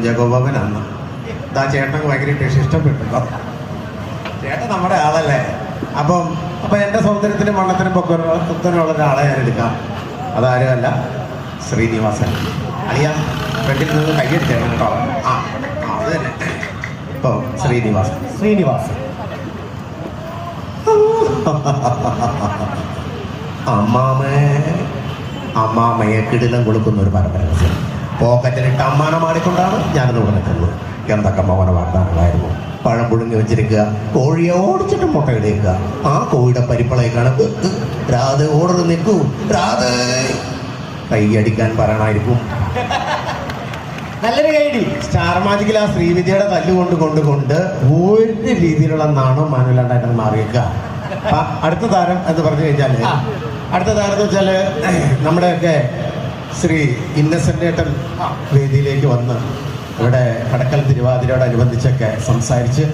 കുഞ്ചകോപനാണ്. ഇതാ ചേട്ടനൊക്കെ ഭയങ്കരമായിട്ട് ഇഷ്ടപ്പെട്ടോ. ചേട്ടൻ നമ്മുടെ ആളല്ലേ. അപ്പം എൻ്റെ സൗന്ദര്യത്തിനും വണ്ണത്തിനും പൊക്കത്തിനുള്ള ഒരാളെ ഞാൻ എടുക്കാം. അതാരുമല്ല, ശ്രീനിവാസൻ. അളിയ ഫ്രണ്ടിൽ നിന്ന് കൈയടിച്ചേക്കണം കേട്ടോ. അത് തന്നെ. ഇപ്പോൾ ശ്രീനിവാസൻ അമ്മാമയെ കിടിലം കൊടുക്കുന്ന ഒരു പരമ്പരസ്യം പോക്കറ്റിലിട്ട് അമ്മാനെ മാടിക്കൊണ്ടാണ് ഞാനത് പറഞ്ഞിട്ടുള്ളത്. എന്തൊക്കെ മോഹന വാഗ്ദാനങ്ങളായിരുന്നു. പഴം പുഴുങ്ങി വെച്ചിരിക്കുക, കോഴിയെ ഓടിച്ചിട്ട് മുട്ടയിടേക്കുക, ആ കോഴിയുടെ പരിപ്പളേക്കാണ് രാധ ഓർഡർ നിൽക്കൂ, രാധ കൈയടിക്കാൻ പറയണായിരിക്കും. നല്ലൊരു കൈയടി. സ്റ്റാർ മാജിക്കിൽ ആ ശ്രീവിദ്യയുടെ തല്ലുകൊണ്ട് ഒരു രീതിയിലുള്ള നാണവും മാനമില്ലാണ്ടായിട്ട് മാറിയേക്കുക. അടുത്ത താരം എന്ന് പറഞ്ഞു കഴിഞ്ഞാല്, അടുത്ത താരം എന്ന് വെച്ചാല് നമ്മുടെയൊക്കെ ശ്രീ ഇന്നസെന്റ് ഏട്ടൻ വേദിയിലേക്ക് വന്ന് ഇവിടെ കടക്കൽ തിരുവാതിരയോടനുബന്ധിച്ചൊക്കെ സംസാരിച്ച്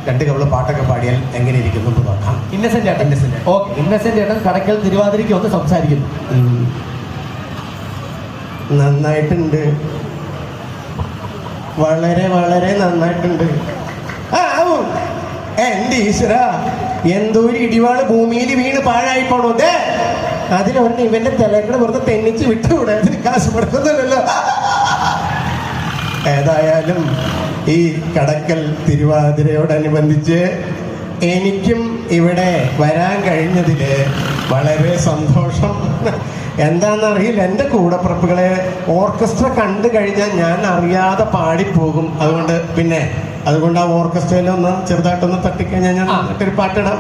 2 കവള് പാട്ടൊക്കെ പാടിയാൽ എങ്ങനെ ഇരിക്കുന്നു എന്ന് നോക്കാം. ഇന്നസെന്റ് ഏട്ടൻ കടക്കൽ തിരുവാതിരയ്ക്ക് വന്ന് സംസാരിക്കുന്നു. നന്നായിട്ടുണ്ട്, വളരെ വളരെ നന്നായിട്ടുണ്ട്. എന്റെ ഈശ്വര, എന്തോ ഒരു ഇടിവാള് ഭൂമിയിൽ വീണ് പാഴായി പോണു. അതിലൊരെണ്ണം ഇവന്റെ തലക്കട വെറുതെ തെന്നിച്ച് വിട്ടുകൂടെ? അതിന് കാശ് മുടക്കുന്നില്ലല്ലോ. ഏതായാലും ഈ കടക്കൽ തിരുവാതിരയോടനുബന്ധിച്ച് എനിക്കും ഇവിടെ വരാൻ കഴിഞ്ഞതില് വളരെ സന്തോഷം. എന്താണെന്നറിയില്ല, എൻ്റെ കൂടപ്പിറപ്പുകളെ ഓർക്കസ്ട്ര കണ്ടു കഴിഞ്ഞാൽ ഞാൻ അറിയാതെ പാടിപ്പോകും. അതുകൊണ്ട് ആ ഓർക്കസ്ട്രയിലൊന്ന് ചെറുതായിട്ടൊന്ന് തട്ടിക്കഴിഞ്ഞാൽ ഞാൻ ഒരു പാട്ടിടാം.